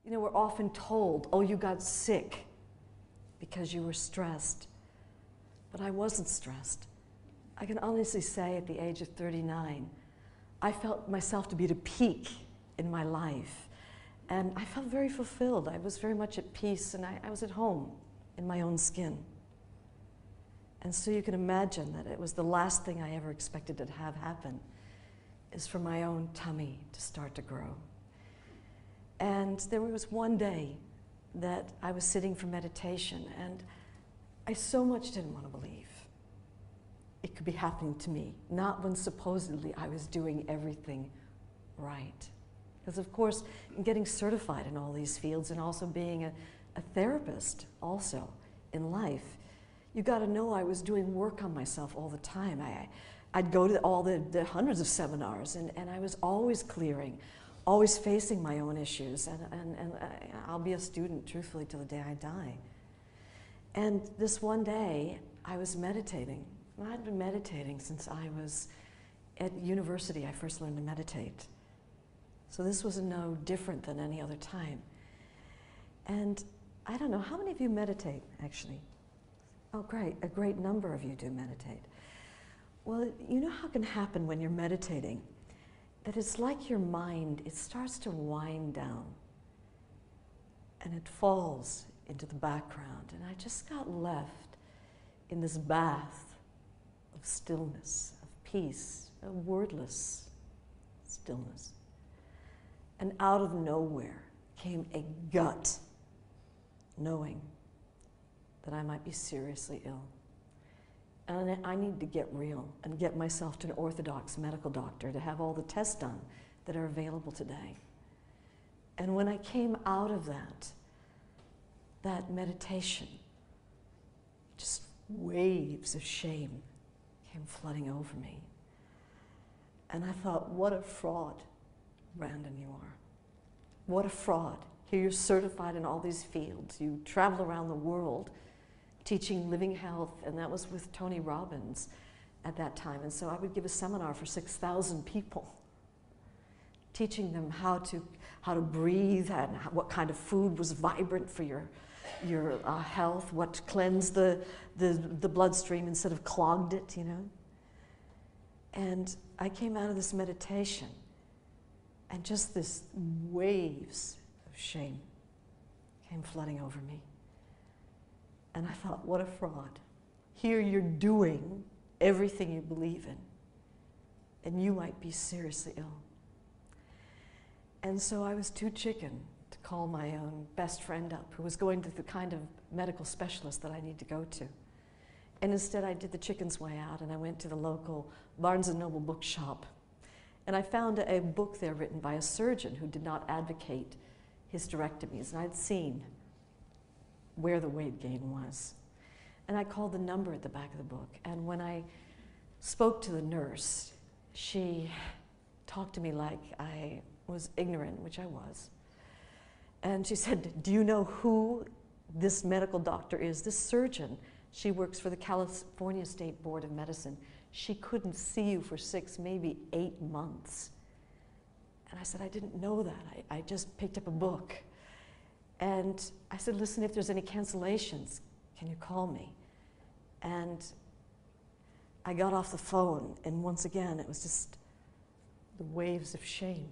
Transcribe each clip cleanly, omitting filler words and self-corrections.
You know, we're often told, oh, you got sick because you were stressed. But I wasn't stressed. I can honestly say at the age of 39, I felt myself to be at a peak in my life. And I felt very fulfilled. I was very much at peace, and I was at home in my own skin. And so you can imagine that it was the last thing I ever expected to have happen, is for my own tummy to start to grow. And there was one day that I was sitting for meditation, and I so much didn't want to believe it could be happening to me, not when supposedly I was doing everything right. Because of course, getting certified in all these fields and also being a therapist also in life, you got to know I was doing work on myself all the time. I'd go to all the hundreds of seminars, and I was always clearing, always facing my own issues, and I'll be a student, truthfully, till the day I die. And this one day, I was meditating. I'd been meditating since I was at university. I first learned to meditate. So this was no different than any other time. And I don't know, how many of you meditate, actually? Oh, great, a great number of you do meditate. Well, you know how it can happen when you're meditating? That it's like your mind, it starts to wind down and it falls into the background. And I just got left in this bath of stillness, of peace, a wordless stillness. And out of nowhere came a gut knowing that I might be seriously ill. And I need to get real and get myself to an orthodox medical doctor to have all the tests done that are available today. And when I came out of that meditation, just waves of shame came flooding over me. And I thought, what a fraud, Brandon, you are. What a fraud. Here you're certified in all these fields. You travel around the world teaching living health, and that was with Tony Robbins at that time. And so I would give a seminar for 6,000 people, teaching them how to breathe and what kind of food was vibrant for your health, what to cleanse the bloodstream instead of clogged it, you know. And I came out of this meditation, and just this waves of shame came flooding over me. And I thought, what a fraud. Here you're doing everything you believe in, and you might be seriously ill. And so I was too chicken to call my own best friend up, who was going to the kind of medical specialist that I need to go to. And instead I did the chicken's way out, and I went to the local Barnes & Noble bookshop. And I found a book there written by a surgeon who did not advocate hysterectomies, and I'd seen where the weight gain was. And I called the number at the back of the book, and when I spoke to the nurse, she talked to me like I was ignorant, which I was. And she said, do you know who this medical doctor is? This surgeon, she works for the California State Board of Medicine. She couldn't see you for 6, maybe 8 months. And I said, I didn't know that. I just picked up a book. And I said, listen, if there's any cancellations, can you call me? And I got off the phone, and once again, it was just the waves of shame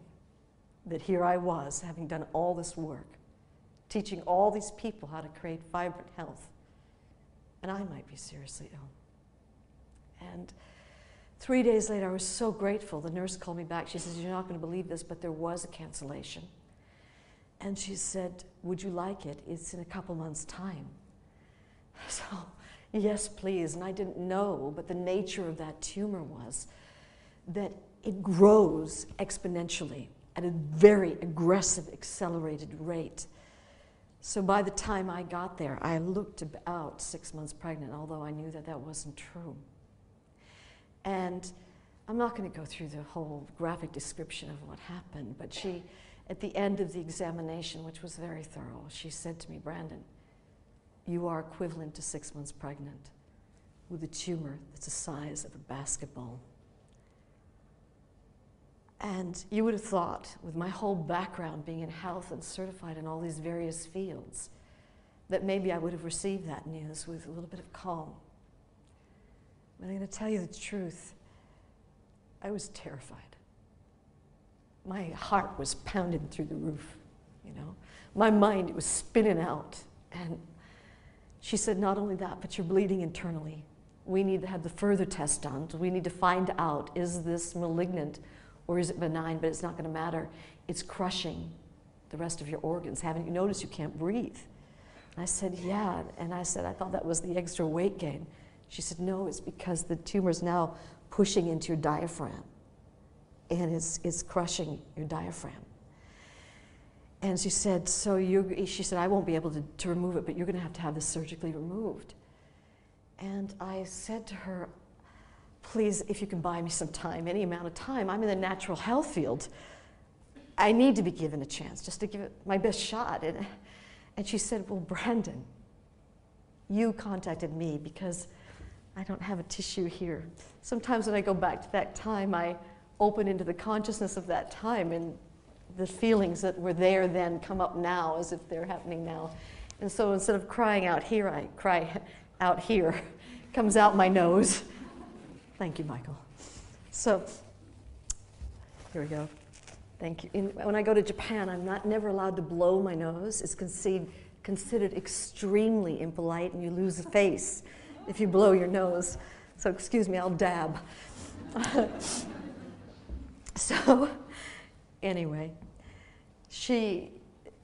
that here I was, having done all this work, teaching all these people how to create vibrant health, and I might be seriously ill. And 3 days later, I was so grateful. The nurse called me back. She says, you're not going to believe this, but there was a cancellation. And she said, would you like it? It's in a couple months' time. So, yes, please. And I didn't know, but the nature of that tumor was that it grows exponentially at a very aggressive, accelerated rate. So by the time I got there, I looked about 6 months pregnant, although I knew that that wasn't true. And I'm not going to go through the whole graphic description of what happened, but she, at the end of the examination, which was very thorough, she said to me, Brandon, you are equivalent to 6 months pregnant with a tumor that's the size of a basketball. And you would have thought, with my whole background being in health and certified in all these various fields, that maybe I would have received that news with a little bit of calm. But I'm going to tell you the truth. I was terrified. My heart was pounding through the roof, you know. My mind was spinning out. And she said, not only that, but you're bleeding internally. We need to have the further test done. We need to find out, is this malignant or is it benign? But it's not going to matter. It's crushing the rest of your organs. Haven't you noticed you can't breathe? And I said, yeah. And I said, I thought that was the extra weight gain. She said, no, it's because the tumor's now pushing into your diaphragm. And it's crushing your diaphragm. And she said, she said, I won't be able to remove it, but you're going to have this surgically removed. And I said to her, please, if you can buy me some time, any amount of time. I'm in the natural health field. I need to be given a chance just to give it my best shot. And she said, well, Brandon, you contacted me because I don't have a tissue here. Sometimes when I go back to that time, I open into the consciousness of that time, and the feelings that were there then come up now as if they're happening now. And so instead of crying out here, I cry out here. Comes out my nose. Thank you, Michael. So, here we go. Thank you. When I go to Japan, I'm never allowed to blow my nose. It's considered extremely impolite, and you lose the face if you blow your nose. So excuse me, I'll dab. So, anyway, she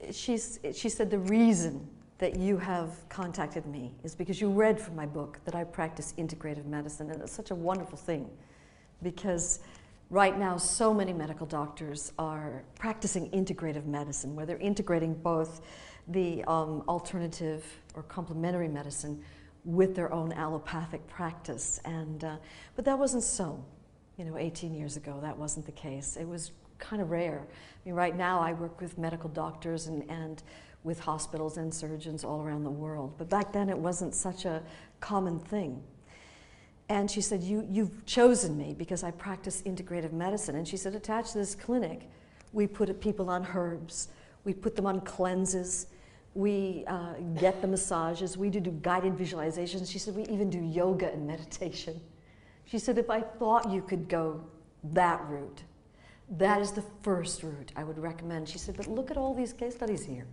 said the reason that you have contacted me is because you read from my book that I practice integrative medicine, and it's such a wonderful thing because right now so many medical doctors are practicing integrative medicine, where they're integrating both the alternative or complementary medicine with their own allopathic practice. But that wasn't so. 18 years ago, that wasn't the case. It was kind of rare. I mean, right now I work with medical doctors and with hospitals and surgeons all around the world. But back then it wasn't such a common thing. And she said, you've chosen me because I practice integrative medicine. And she said, attached to this clinic, we put people on herbs, we put them on cleanses, we get the massages, we do guided visualizations. She said, we even do yoga and meditation. She said, if I thought you could go that route, that is the first route I would recommend. She said, but look at all these case studies here.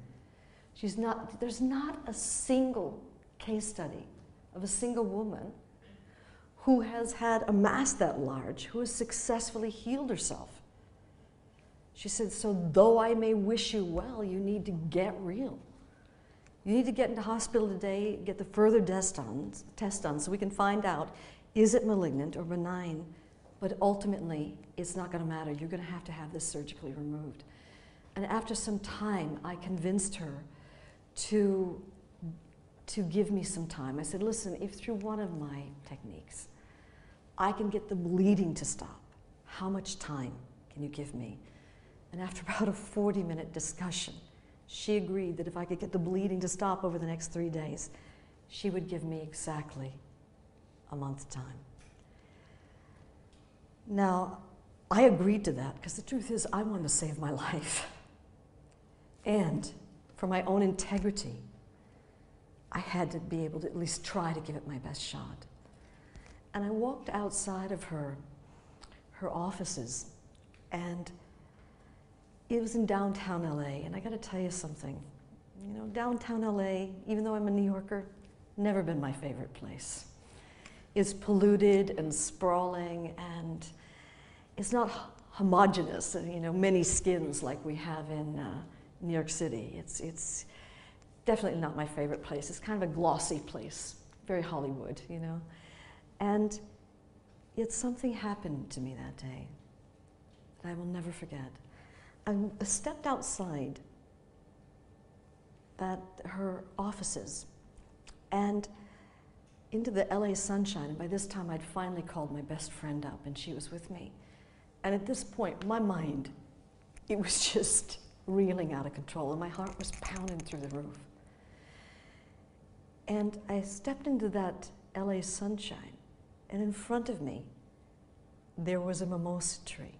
There's not a single case study of a single woman who has had a mass that large, who has successfully healed herself. She said, so though I may wish you well, you need to get real. You need to get into hospital today, get the further test done so we can find out, is it malignant or benign? But ultimately, it's not going to matter. You're going to have this surgically removed. And after some time, I convinced her to give me some time. I said, listen, if through one of my techniques, I can get the bleeding to stop, how much time can you give me? And after about a 40-minute discussion, she agreed that if I could get the bleeding to stop over the next 3 days, she would give me exactly a month's time. Now, I agreed to that because the truth is I wanted to save my life. And for my own integrity, I had to be able to at least try to give it my best shot. And I walked outside of her offices, and it was in downtown LA. And I got to tell you something. Downtown LA, even though I'm a New Yorker, never been my favorite place. It's polluted and sprawling, and it's not homogeneous, many skins like we have in New York City. It's definitely not my favorite place. It's kind of a glossy place, very Hollywood, And yet something happened to me that day that I will never forget. I stepped outside her offices and into the LA sunshine, and by this time I'd finally called my best friend up, and she was with me. And at this point, my mind, it was just reeling out of control, and my heart was pounding through the roof. And I stepped into that LA sunshine, and in front of me, there was a mimosa tree.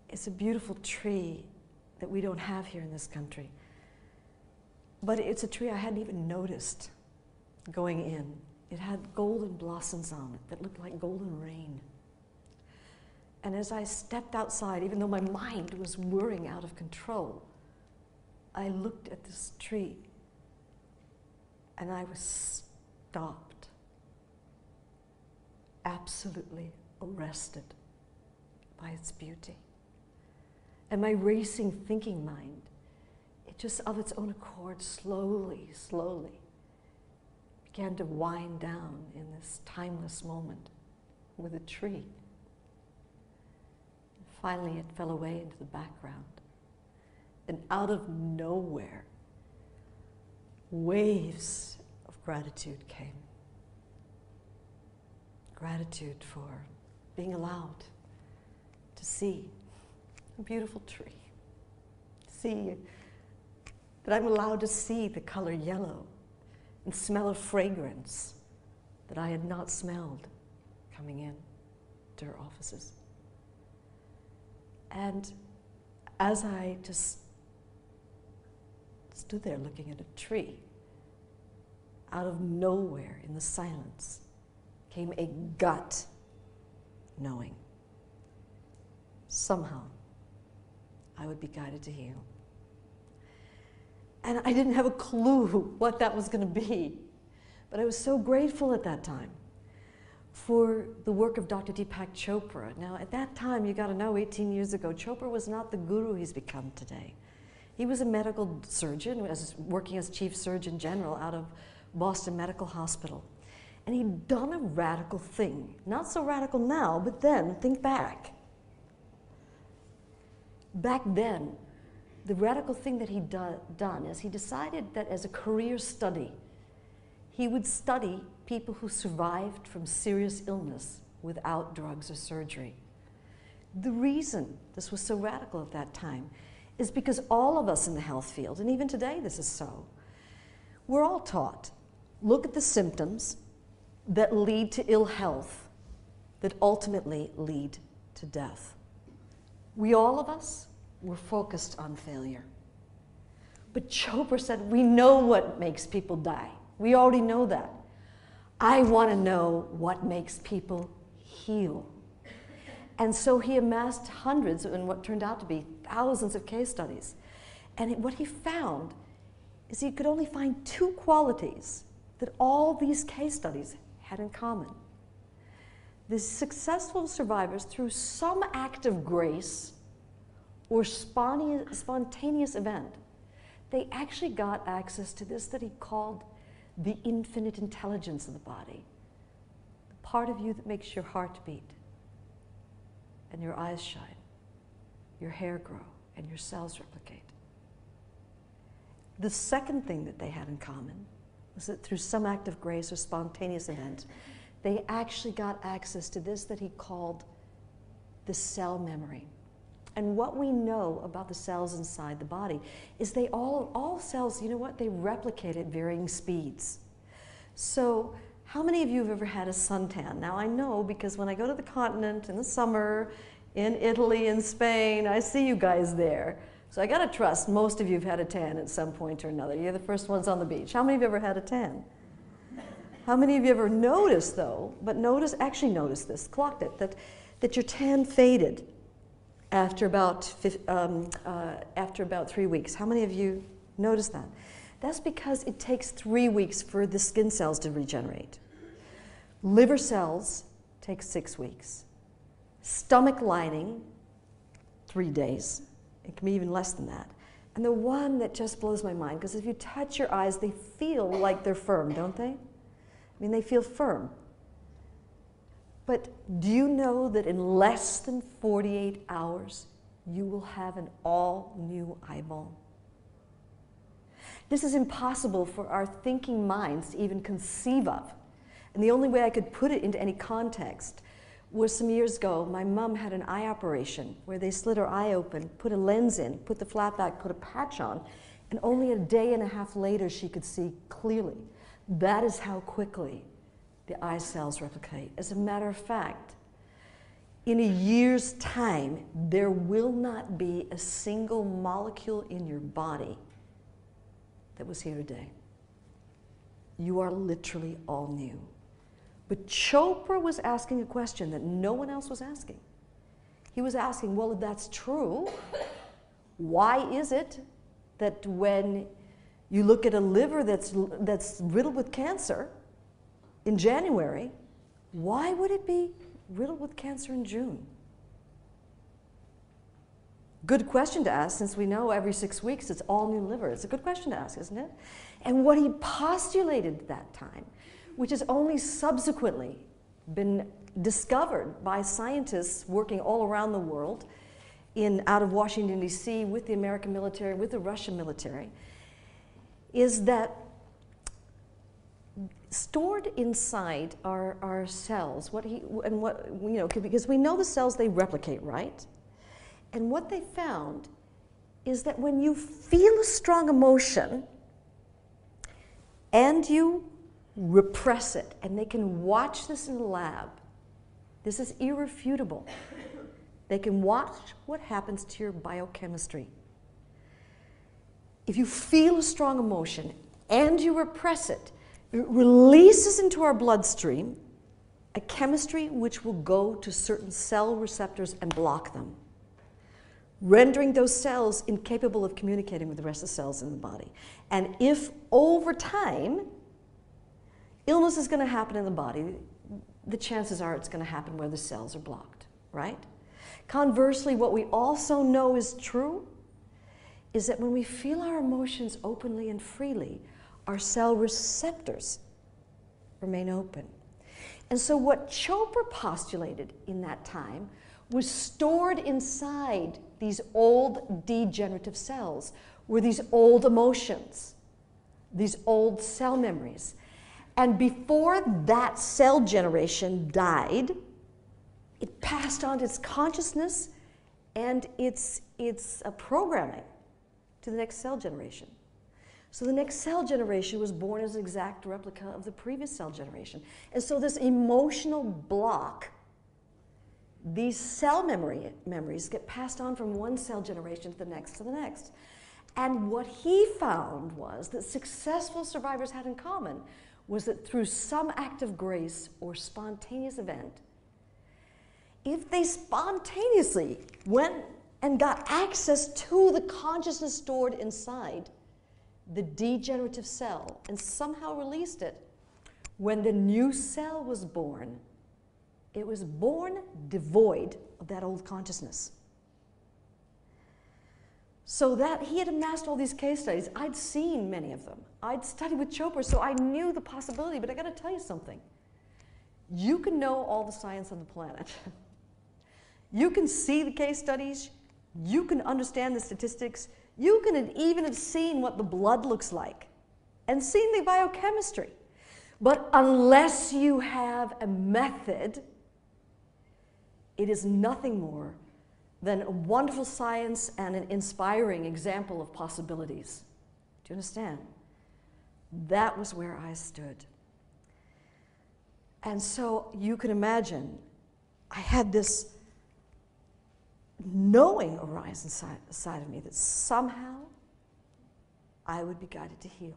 It's a beautiful tree that we don't have here in this country. But it's a tree I hadn't even noticed going in. It had golden blossoms on it that looked like golden rain. And as I stepped outside, even though my mind was whirring out of control, I looked at this tree and I was stopped, absolutely arrested by its beauty. And my racing thinking mind, it just of its own accord, slowly, slowly began to wind down in this timeless moment with a tree. And finally, it fell away into the background. And out of nowhere, waves of gratitude came. Gratitude for being allowed to see a beautiful tree. See that I'm allowed to see the color yellow and smell a fragrance that I had not smelled coming in to her offices. And as I just stood there looking at a tree, out of nowhere in the silence came a gut knowing. Somehow, I would be guided to heal. And I didn't have a clue what that was going to be. But I was so grateful at that time for the work of Dr. Deepak Chopra. Now, at that time, you got to know, 18 years ago, Chopra was not the guru he's become today. He was a medical surgeon, working as chief surgeon general out of Boston Medical Hospital. And he'd done a radical thing. Not so radical now, but then, think back. Back then, the radical thing that he'd done is he decided that as a career study, he would study people who survived from serious illness without drugs or surgery. The reason this was so radical at that time is because all of us in the health field, and even today this is so, we're all taught, look at the symptoms that lead to ill health, that ultimately lead to death. All of us were focused on failure. But Chopra said, we know what makes people die. We already know that. I want to know what makes people heal. And so he amassed hundreds and what turned out to be thousands of case studies. And what he found is he could only find two qualities that all these case studies had in common. The successful survivors, through some act of grace or spontaneous event, they actually got access to this that he called the infinite intelligence of the body, the part of you that makes your heart beat and your eyes shine, your hair grow, and your cells replicate. The second thing that they had in common was that through some act of grace or spontaneous event, they actually got access to this that he called the cell memory. And what we know about the cells inside the body is they all cells, you know what, they replicate at varying speeds. So how many of you have ever had a suntan? Now I know because when I go to the continent in the summer, in Italy and Spain, I see you guys there. So I gotta trust most of you have had a tan at some point or another. You're the first ones on the beach. How many of you have ever had a tan? How many of you ever noticed though, actually noticed this, clocked it, that your tan faded after about 3 weeks? How many of you noticed that? That's because it takes 3 weeks for the skin cells to regenerate. Liver cells take 6 weeks. Stomach lining, 3 days. It can be even less than that. And the one that just blows my mind, because if you touch your eyes, they feel like they're firm, don't they? I mean, they feel firm. But do you know that in less than 48 hours, you will have an all-new eyeball? This is impossible for our thinking minds to even conceive of. And the only way I could put it into any context was some years ago, my mom had an eye operation where they slit her eye open, put a lens in, put the flap back, put a patch on, and only a day and a half later she could see clearly. That is how quickly the eye cells replicate. As a matter of fact, in a year's time, there will not be a single molecule in your body that was here today. You are literally all new. But Chopra was asking a question that no one else was asking. He was asking, well, if that's true, why is it that when you look at a liver that's riddled with cancer in January, why would it be riddled with cancer in June? Good question to ask, since we know every 6 weeks it's all new liver. It's a good question to ask, isn't it? And what he postulated at that time, which has only subsequently been discovered by scientists working all around the world, out of Washington, D.C., with the American military, with the Russian military, is that stored inside our cells, because we know the cells, they replicate, right? And what they found is that when you feel a strong emotion and you repress it, and they can watch this in the lab, this is irrefutable. They can watch what happens to your biochemistry. If you feel a strong emotion and you repress it, it releases into our bloodstream a chemistry which will go to certain cell receptors and block them, rendering those cells incapable of communicating with the rest of the cells in the body. And if over time, illness is going to happen in the body, the chances are it's going to happen where the cells are blocked, right? Conversely, what we also know is true is that when we feel our emotions openly and freely, our cell receptors remain open. And so what Chopra postulated in that time was stored inside these old degenerative cells were these old emotions, these old cell memories. And before that cell generation died, it passed on its consciousness and its programming to the next cell generation. So the next cell generation was born as an exact replica of the previous cell generation. And so this emotional block, these cell memories get passed on from one cell generation to the next. And what he found was that successful survivors had in common was that through some act of grace or spontaneous event, if they spontaneously went and got access to the consciousness stored inside the degenerative cell and somehow released it, when the new cell was born, it was born devoid of that old consciousness. So that he had amassed all these case studies. I'd seen many of them. I'd studied with Chopra, so I knew the possibility, but I gotta tell you something. You can know all the science on the planet. You can see the case studies, you can understand the statistics, you can even have seen what the blood looks like and seen the biochemistry. But unless you have a method, it is nothing more than a wonderful science and an inspiring example of possibilities. Do you understand? That was where I stood. And so you can imagine, I had this knowing arise inside of me that somehow I would be guided to heal.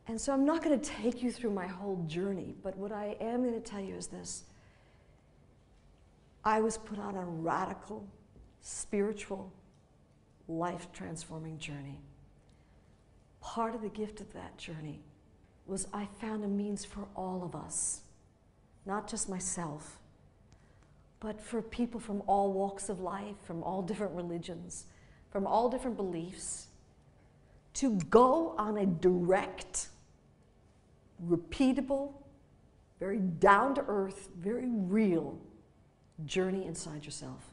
And so I'm not going to take you through my whole journey, but what I am going to tell you is this. I was put on a radical, spiritual, life-transforming journey. Part of the gift of that journey was I found a means for all of us, not just myself, but for people from all walks of life, from all different religions, from all different beliefs, to go on a direct, repeatable, very down-to-earth, very real journey inside yourself,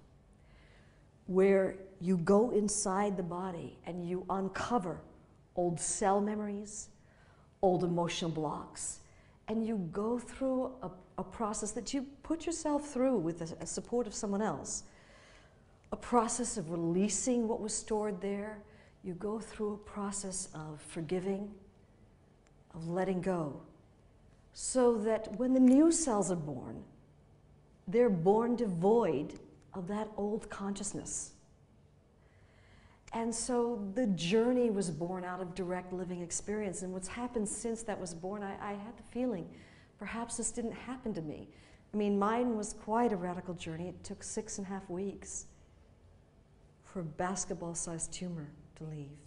where you go inside the body and you uncover old cell memories, old emotional blocks, and you go through a process that you put yourself through with the support of someone else, a process of releasing what was stored there. You go through a process of forgiving, of letting go, so that when the new cells are born, they're born devoid of that old consciousness. And so the journey was born out of direct living experience. And what's happened since that was born, I had the feeling, perhaps this didn't happen to me. I mean, mine was quite a radical journey. It took 6.5 weeks for a basketball-sized tumor to leave.